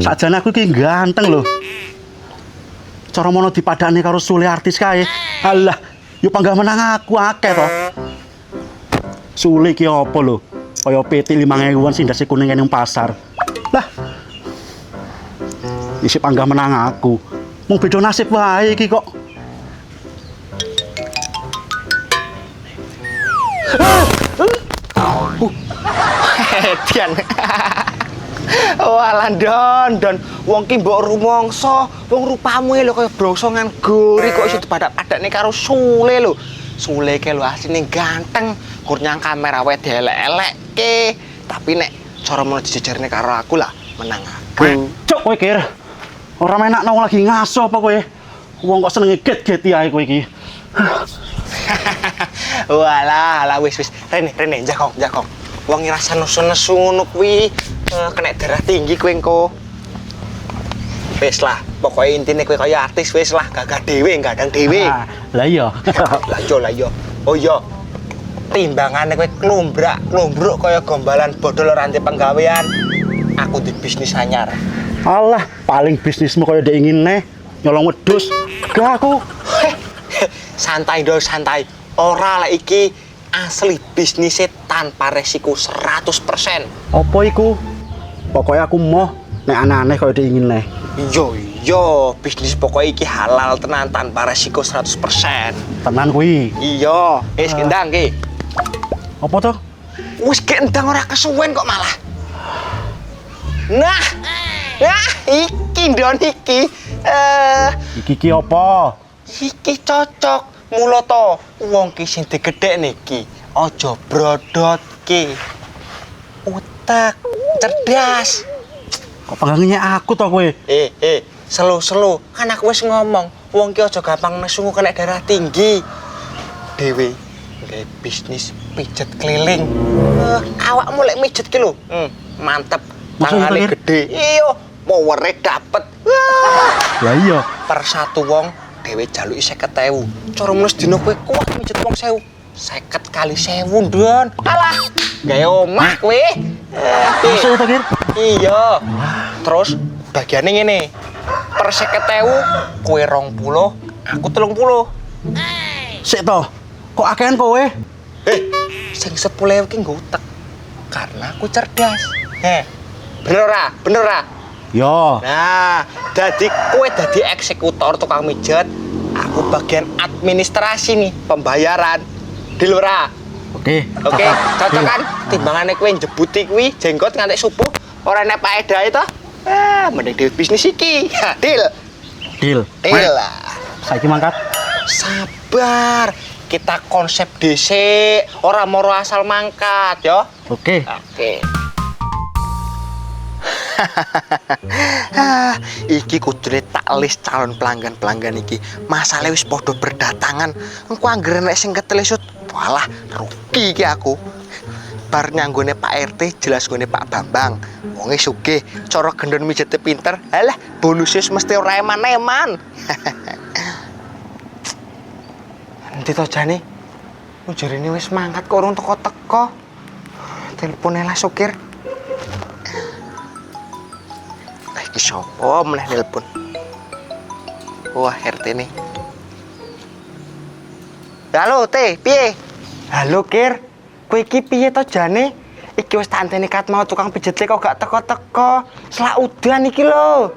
Sakjane aku iki ganteng lho. Cara mono dipadani karo Sule artis kae. Alah, yo panggah menang aku akeh to. Sule iki apa lho? Kaya PT 5.000-an sindase kuning ning pasar. Lah. Isi panggah menang aku. Mung beda nasib wae iki kok. Dian. Walah Don, wong ki mbok rumangsa, wong rupamu lho kaya brosongan gori kok iso dipadak-padakne karo Sule lho. Sule ki lho asline ganteng, gur nyang kamera wae dielek-elekke. Tapi nek cara mau dijejerne karo aku lah menang aku. Cuk kowe kir. Ora menakno wong lagi ngaso apa kowe? Wong kok senenge get-geti ae kowe iki. Walah, wis. Rene, jakong. Wong ngrasa nesu-nesu ngono kuwi, kena darah tinggi kowe engko. Wis lah, pokoke intine kowe kaya artis wis lah, gagah dhewe, gadang dhewe. Lah iya. Lah iya. Oh iya. Timbangane kowe klombruk kaya gombalan bodol ora ante penggawean. Aku di bisnis anyar. Alah, paling bisnismu kaya dek ingin neh nyolong wedhus. Gak aku. Santai. Ora lek iki asli bisnisnya tanpa resiko 100%. Apa iku? Pokoknya aku mau nek aneh-aneh kaya dek ingin neh. Iya, bisnis pokoknya iki halal tenan tanpa resiko 100%. Tenan kuwi. Iya, wis kendang ki. Apa to? Wis kendang ora kesuwen kok malah. Nah, iki Don iki. Iki apa? Iki cocok. Mula to, wong ki sing digedhek niki aja brodotke. Utek, cerdas. Kok panggangnya aku to kowe? Selo. Kan aku wis ngomong, wong ki aja gampang nesu kena darah tinggi. Dewe gawe bisnis pijet keliling. Awakmu lek mijet ki lho. Mantep. Tangane gede. Iya, powere dapet. Lah iya. Per satu wong dhewe jaluki 50.000. Cara menes dina kowe kuat mijet wong 1.000. 50 kali 1.000, Don. Alah, gawe omah kowe. Masuk to, Kir? Iya. Terus bagiane ngene. Per 50.000 kowe 20, aku 30. Sik to. Kok akehan kowe? Sing 10.000 ki nggo utek. Karena aku cerdas. Bener ora? Yo. Nah, dadi kowe dadi eksekutor tukang mijet, aku bagian administrasi nih, pembayaran. Deal ora? Oke, cocok kan? Timbangane kowe njebuti kuwi jenggot nganti subuh, ora enek paedahe to? Mending dhewe bisnis iki. Deal. Lah. Saiki mangkat. Sabar. Kita konsep dhisik, ora moro asal mangkat, yo. Oke. Iki kudune tak list calon pelanggan iki. Masalahe wis padha berdatangan. Engko anggere nek sing ketelesut, walah rugi iki aku. Bar nyanggone Pak RT jelas gone Pak Bambang. Wonge sugih, cara gendon mijete pinter. Halah, bonusnya mesti ora eman-eman. Endi to jane? Ujarine wis mangkat kok urung teko-teko. Telepone lah sopir. Iki sapa meneh nelpon? Wah, RT nih. Halo, Teh, piye? Halo, Kir. Kowe iki piye to jane? Iki wis tak anteni kat mau tukang pijet kok gak teko-teko. Selak udan iki lho.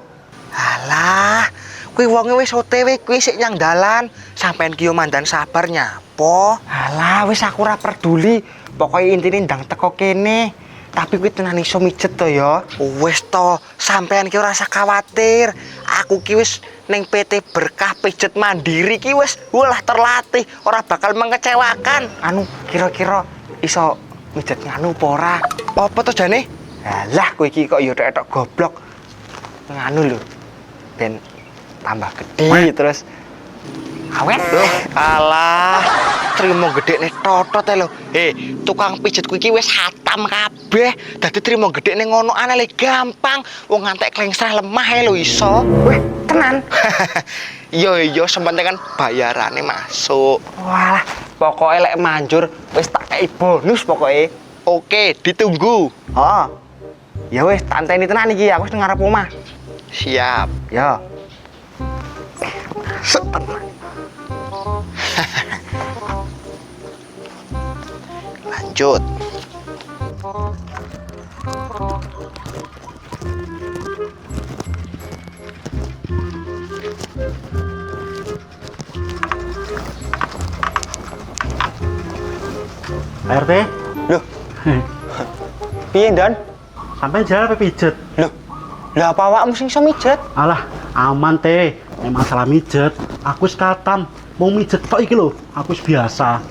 Alah, kowe wonge wis OTW kuwi sik nyang dalan. Sampeyan ki yo mandan sabar nyapa? Alah, wis aku ora peduli. Pokoke intine ndang teko kene. Tapi kuwi tenan iso mijet to ya. Wis to, sampean ki ora usah kuwatir. Aku ki wis ning PT Berkah Pijet Mandiri ki wis walah terlatih, ora bakal mengecewakan. Anu, kira-kira iso mijet nganu apa ora? Apa to jane? Alah, kowe iki kok ya tok goblok. Nganu lho. Ben tambah gede terus Awet. Alah, trimo gedekne totot lho. Tukang pijet kuwi iki wis hatam kabeh. Dadi trimo gedekne ngono aneh gampang. Wong ngantek klengsreh lemah lho iso. Weh, tenan. Iya, sementing kan bayarane masuk. Walah, pokoke lek manjur wis tak kei bonus pokoke. Oke, ditunggu. Oh. Ya wis, tak anteni tenan iki, aku wis ngarep omah. Siap. Ya. Setenang. Lanjut. RT, Loh. Piye, Don? sampai jalan apa pijet? Loh. Lah apa awakmu sing iso mijet? Alah, aman teh. Nek masalah mijet, aku wis katam. Mau mijet tok iki lho, aku wis biasa.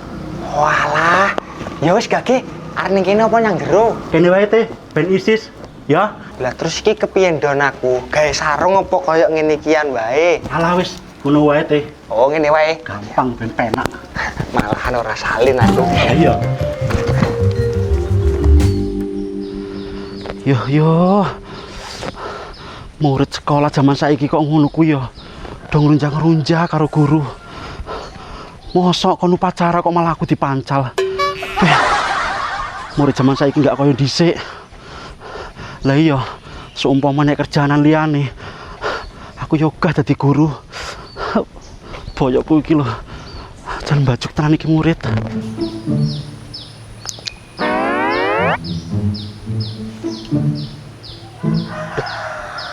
Walah. Ya wis gage, arep ning kene apa nyang jero? Kene wae teh, ben isis. Ya, Lah terus iki kepiye Don aku? Gawe sarung apa kaya ngene ikian wae? alah wis, ngono wae teh. Oh, ngene wae. Gampang ben penak. Malahan ora salin aku. Ya iya. Yo. Murid sekolah zaman saiki kok ngono ku ya. Dong runjang-runjang karo guru. Mosok kon upacara kok malah aku dipancal. Murid zaman saiki nggak koyo dhisik. Lah iya, seumpama nek kerjaanan liyane, aku yoga dadi guru. Boyokku iki lho. Jan bajuk tenan iki murid.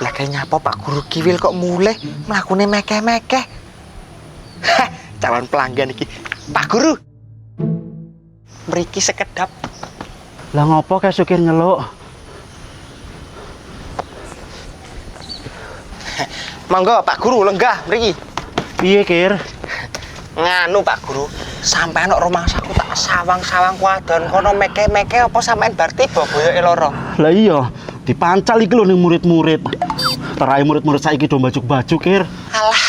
Lah kayaknya apa Pak Guru Kiwil kok mulai mlakune mekeh-mekeh. Calon pelanggan iki. Pak Guru. Mriki sekedap. Lah ngopo kayak supir nyeluk? Monggo Pak Guru lenggah mriki. Piye, Kir? Nganu Pak Guru, sampean nang rumah saku tak sawang-sawang kuadon kono mekeh-mekeh apa sampean bar tiba boyoke loro? Lah iya, dipancal iki lho ning murid-murid. Terakhir murid-murid saiki do bajuk-bajuk, Kir. Alah,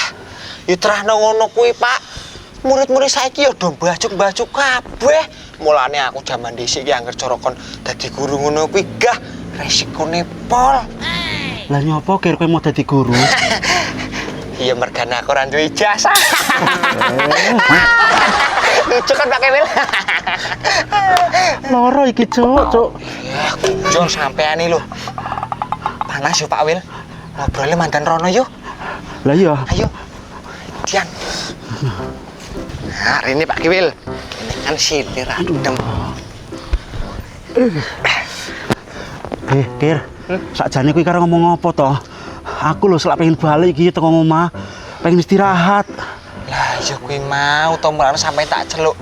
ya terahno ngono kuwi, Pak. Murid-murid saiki ya do bajuk-bajuk kabeh. Mulane aku jaman dhisik iki angger corokon dadi guru ngono kuwi gah resikone pol. Lah nyopo Kir kowe mau dadi guru? Iya mergane aku ora duwe ijazah. Lucu kan Pak Kemil? Loro iki, Cuk. Ya, kunjung sampean iki lho. Panas yo Pak Wil. Ngobrolnya mandan rono yuk. Lah iya. Ayo. Dian. Nah, ini Pak Kiwil. Ini kan silir adem. Kir. Sakjane kuwi karo ngomong apa to? Aku lho selak pengen balik iki teko omah. Pengen istirahat. Lah, iya kuwi mau to mulane sampean tak celuk.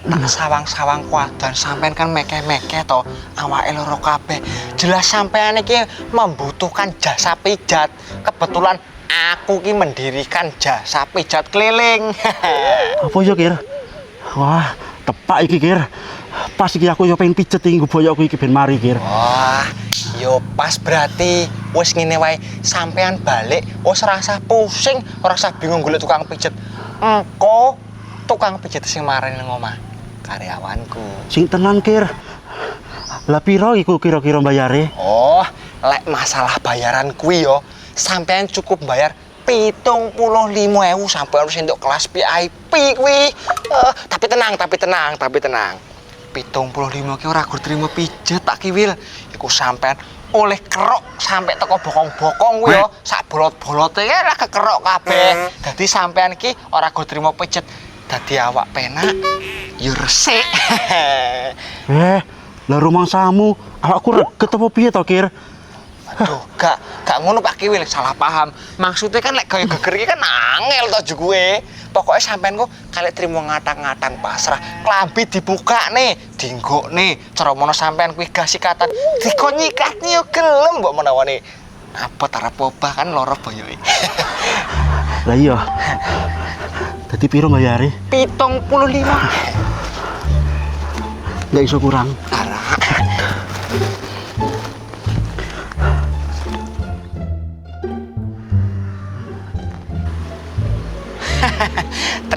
Tak sawang-sawang kuadan sampean kan mekeh-mekeh to. Awake loro kabeh. Jelas sampean iki membutuhkan jasa pijat. Kebetulan aku ki mendirikan jasa pijat keliling. Apa ya, Kir? Wah, tepak iki, Kir. Pas iki aku yo pengen pijet iki boyokku iki ben mari, Kir. Wah, yo pas berarti wis ngene wae sampean balik wis rasa pusing, ora usah bingung golek tukang pijet. Engko tukang pijet sing marani nang omah karyawanku. Sing tenan, Kir. Lah piro iku kira-kira bayare? Oh, lek masalah bayaran kuwi yo, sampean cukup bayar 75.000 sampai harus untuk kelas VIP kuwi. Tapi tenang. 75 ki ora gur trimo pijet Pak Kiwil. Iku sampean oleh kerok sampai teko bokong-bokong kuwi yo, sak bolot-bolote ya lah kekerok kabeh. Dadi sampean ki ora gur trimo pijet. Dadi awak penak yo resik. Lah rumangsamu, awakku reget apa piye to, Kir? Aduh, gak ngono Pak Kiwil, salah paham. Maksudnya kan lek gaya geger iki kan angel to jugue. Pokoknya sampean kok kalek trimo ngatang-ngatang pasrah, klambi dibuka nih, dinggok nih, cara mono sampean kuwi gas sikatan, dikonyikat nih yo gelem mbok menawane. Apa tarap obah kan loro boyoke. Lah iya. Dadi piro bayare? 75. Nggak iso kurang.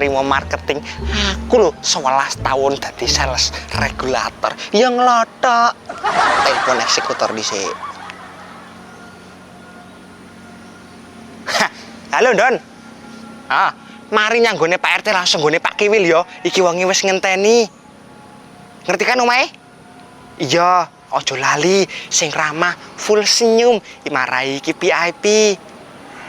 terima marketing. Aku lho 11 tahun dadi sales regulator. Yang ngelotok. Telepon eksekutor dhisik. Halo, Don. Ah, mari nyanggone Pak RT langsung nggone Pak Kiwil yo. Iki wonge wis ngenteni. Ngerti kan omahe? Iya, ojo lali, sing ramah, full senyum, imarai iki VIP.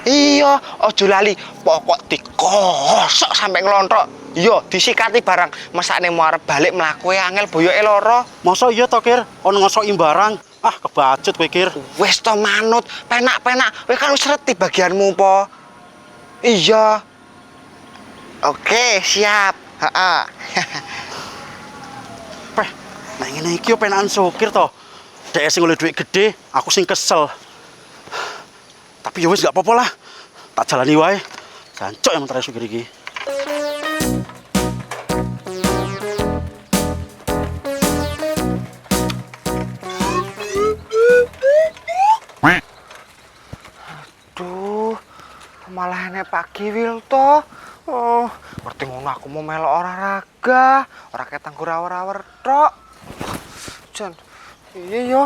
Iya, ojo lali, pokok dikosok sampai ngelontok. Iya, disikati barang, mesakne mau arep balik mlaku angel boyoke lara. Masa iya to, Kir? Ono ngosoki barang. Ah, kebacut kowe, Kir. Wis to manut, penak-penak. Kowe kan wis reti bagianmu po. Iya. Oke, siap. Heeh. Peh, nah ngene iki yo penakan sopir to. Dek sing oleh duit gede, aku sing kesel. Tapi ya wis gak apa-apa lah. Tak jalani wae. Jancuk yang terakhir sugih iki. Aduh, malah nek Pak Kiwil to. Oh, ngerti ngono aku mau melok olahraga, ora ketang awar-awar tok. Jan, iya yo.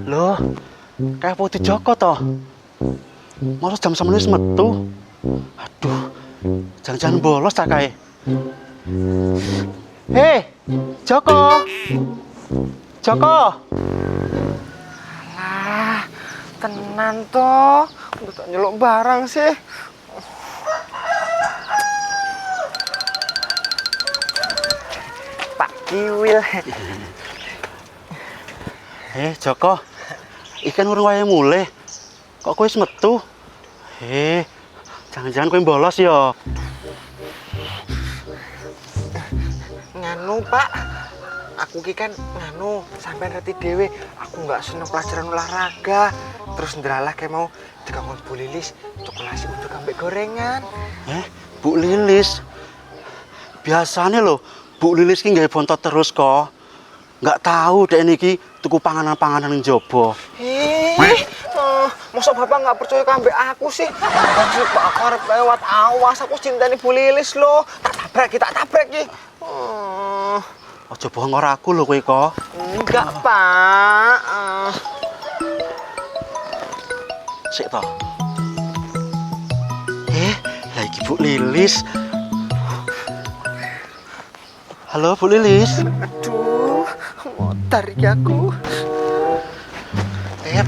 Loh, kayak putih Joko toh. Masa jam semen wis metu. Aduh, jangan-jangan bolos tak kae. Hei, Joko. Joko. Alah, tenan toh. Udah tak nyeluk barang sih. Pak Kiwil. Joko, ikan urung wayahe mulih. Kok kowe wis metu? Jangan-jangan kowe bolos ya. Nganu, Pak. Aku ki kan nganu sampai ngerti dhewe. Aku nggak seneng pelajaran olahraga. Terus ndelalah kayak mau dikongkon Bu Lilis cokolasi uduk ambek gorengan. Bu Lilis. Biasanya loh, Bu Lilis ki nggawe bontot terus kok. Nggak tahu dek niki tuku panganan-panganan yang jobo. Masa Bapak nggak percaya ambek aku sih? Maksud Pak aku arep lewat awas, aku cintani Bu Lilis loh. Tak tabrak ki. Ojo bohong ora aku lho kowe kok. Enggak, Pak. Sik to. Lah iki Bu Lilis. Halo Bu Lilis. Aduh, motor iki aku.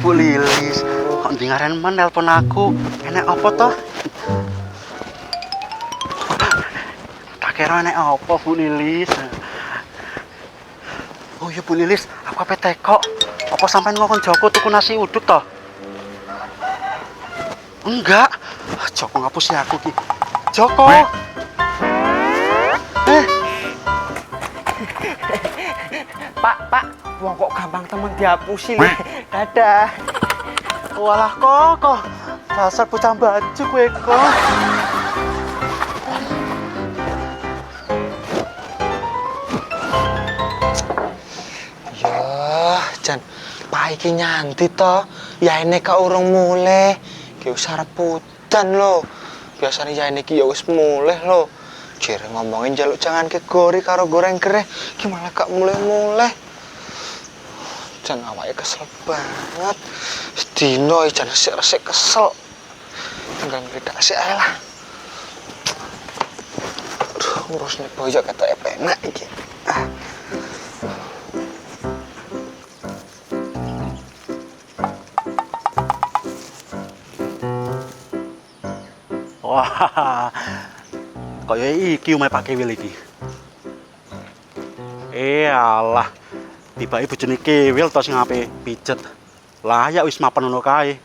Bu Lilis, kok ndingaren men nelpon aku? Enek apa toh? Tak kira enek apa Bu Lilis. Oh iya Bu Lilis, aku ape teko. Apa sampean ngomong Joko tuku nasi uduk toh? Enggak. Joko ngapusi aku ki. Joko. Pak, wong kok gampang temen dihapusi lho. Dadah. Walah kok. Dasar bocah baju kowe kok. Yah, Jan, Pak iki nyanti to. Ya ini ka urung mulih. Ki wis arep udan lho. Biasane ya ini ki ya wis mulih lho. Jere ngomongin jaluk jangan ke gori karo goreng kereh. Ki malah gak mulih-mulih. Jan awake kesel banget. Sedino jan resik-resik kesel. Tinggal ngridak sik ae lah. Aduh, urusnya boyo ketoke penak iki. Wah. Kaya iki omahe Pak Kiwil iki. Alah. Tibake bojone Kiwil to sing ape pijet. Layak wis mapan ngono kae.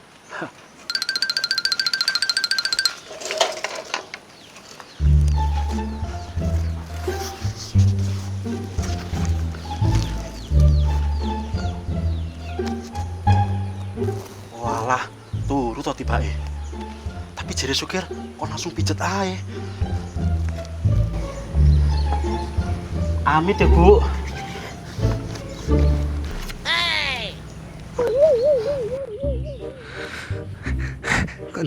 Walah, turu to tibake. Tapi jere supir kok langsung pijet ae. Amit ya, Bu.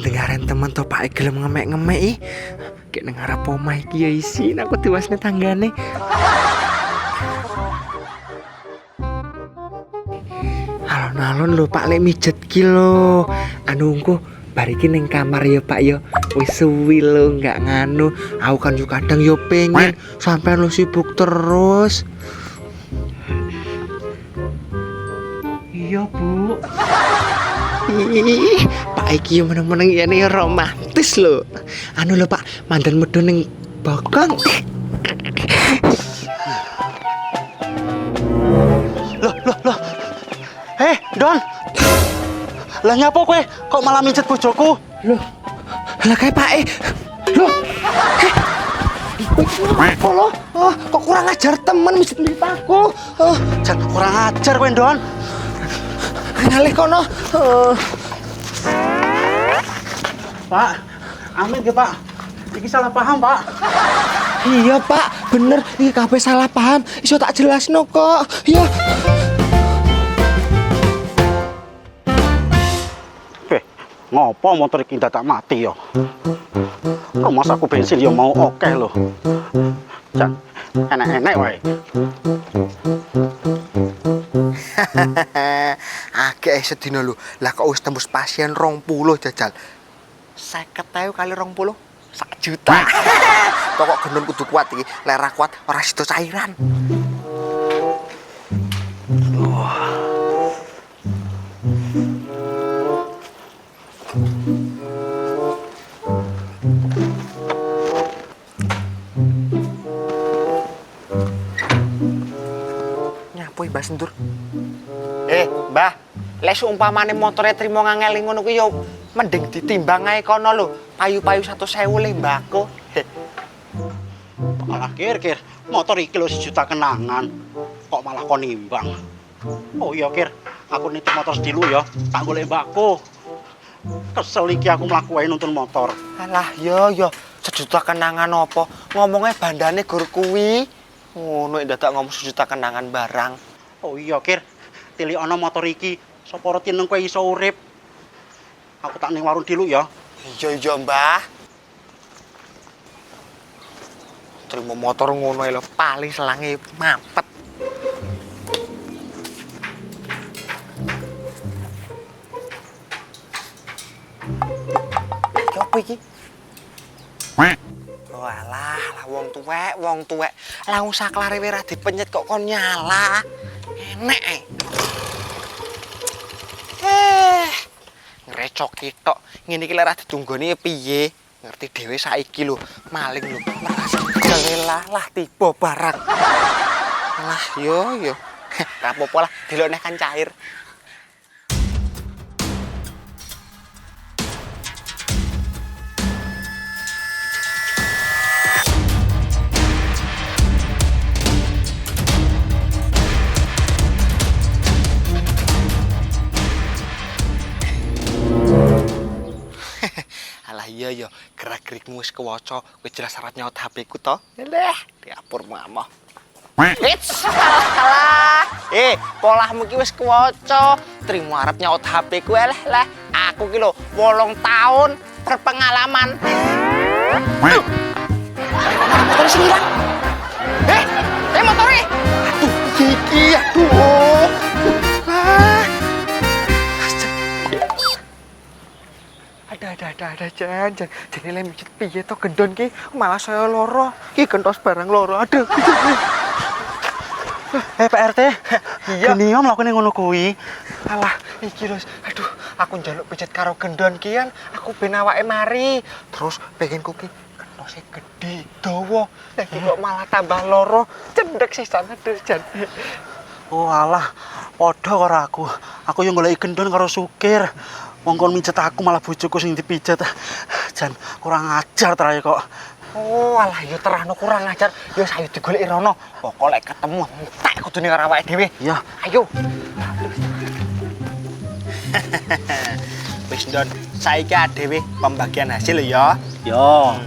dengaran temen to Pak gelem ngemek-ngemek i. Kayak nang arep omah iki ya isin aku diwasne tanggane. Alon-alon lho Pak lek mijet ki lho. Anu engko bar iki ning kamar ya Pak ya. Wis suwi lho nggak nganu. Aku kan juga kadang yo pengen sampean lu sibuk terus. Iya, Bu. Ih, Pak iki yo meneng-meneng ya nih romantis lho. Anu lho Pak, mandan medun ning bokong. Loh. Don. Lah nyapa kowe? Kok malah mijet bojoku? Loh. Lah kae Pak Loh. Apa lo? Kok kurang ajar temen mijet aku. Jangan kurang ajar kowe, Don. Ngalih kono. Pak, amin ke Pak. Iki salah paham, Pak. Iya Pak, bener. Iki kabeh salah paham. Iso tak jelasno kok. Ya. Ngopo motor iki dadak mati yo? Rumah saku bensin yo mau oke lho. Jan, enak-enak wae. Agak sedina lho. Lah kok wis tembus pasien 20 jajal. 50.000 kali 20 1 juta. Pokok gendon kudu kuat iki. Lek ra kuat ora sido cairan. Nyapoi Mbah Sendur. Mbah, lek seumpamane motore trimo ngangeli ngono kuwi yo mending ditimbang ae kono lho. Payu-payu 100.000 le mbako. Alah kir, motor iki lho 1 juta kenangan. Kok malah kon nimbang? Oh iya kir, aku nitip motor sedilu ya. Tak golek mbakku. Kesel iki aku mlaku wae nuntun motor. Alah yo 1 juta kenangan apa? Ngomongnya bandane gur kuwi. Ngono dadak ngomong 1 juta kenangan barang. Oh iya kir, tilik ana motor iki. Sapa reti neng kowe iso urip. Aku tak ning warung dulu ya. Iya Mbah. Terima motor ngono lho, pali selange mampet. Apa iki? Walah, lah wong tuwek. Lah usah klare ora dipenyet kok kon nyala. Enek ae. Ngrecok tok. Ngene iki lek ora ditunggoni piye? Ngerti dhewe saiki lho, maling lho. Lelah lah tiba barang. Lah yo. Ra apa-apa lah, delok kan cair. Alah iya yo, gerak-gerikmu wis kewaca, wis jelas syarat nyaut HP-ku to. Leh, diapur mamah. Alah. Polahmu ki wis kewaca. Trimo arep nyaut HP-ku lah. Aku ki lho 8 tahun berpengalaman. Terus hilang. Motore. Aduh, iki aduh. Ada jan. Jadi lek mijet piye to gendon ki malah saya loro. Ki gentos barang loro. Aduh. Pak RT, Iya. geni om mlakukan ngono kuwi. Alah, iki lho. Aduh, aku njaluk pijet karo gendon ki kan aku ben awake mari. Terus pengen ki gentose gede, dawa. Lah iki kok malah tambah loro. Cendek sisan aduh jan. Oh alah, padha karo aku. Aku yang goleki gendon karo Sukir. Wong kon mijet aku malah bojoku sing dipijet. Jan kurang ajar terae kok. Oh, alah ya terahno kurang ajar. Ya sayo digoleki rono. Pokok lek ketemu tak kudune karo awake dhewe. Iya. Ayo. Wis Don, saiki dhewe pembagian hasil ya. Yo.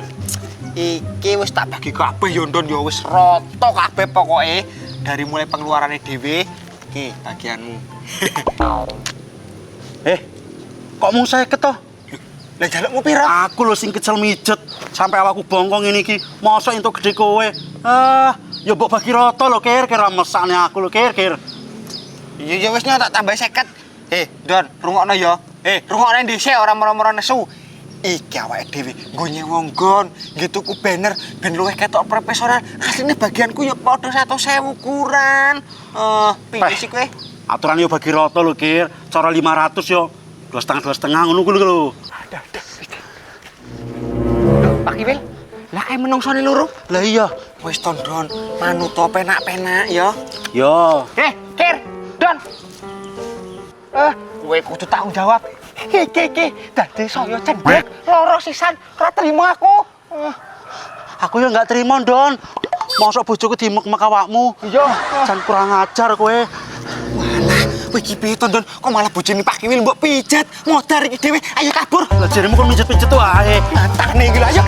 Iki wis tak bagi kabeh ya Don ya wis rata kabeh pokoke. Dari mulai pengeluarane dhewe iki bagianmu. Kok mung 50 to? Lah jalukmu piro? Aku lho sing kecel mijet sampai awakku bongkong ini iki. Mosok entuk gede kowe. Ya mbok bagi rata lho, Kir. Kira mesakne aku lho, Kir. Ya wis tak tambah 50. Don, rungokno ya. Rungokno dhisik ora moro-moro nesu. Iki awake dhewe nggo nyewong nggon, nggih tuku banner ben luwih ketok profesoran. Asline bagianku ya padha 100.000 kurang. Piye sih kowe? Aturan yo bagi rata lho, Kir. Cara 500 yo 2,5 ngono ku lho. Aduh. Pak Kiwil, lah kae menungsone loro. Lah iya. Wis Don, manut to penak-penak ya. Yo. Kir, Don. Kowe kudu tanggung jawab. Iki, dadi saya cendhek loro sisan, ora trimo aku. Aku ya nggak terima, Don. Mosok bojoku dimek-mek awakmu. Iya. Jan kurang ajar kowe. Walah, kowe iki piye to, Don? Kok malah bojone Pak Kiwil mbok pijat. Modar iki dhewe, ayo kabur. Lah jaremu kon mijet-mijet wae. Matane iki lho, ayo.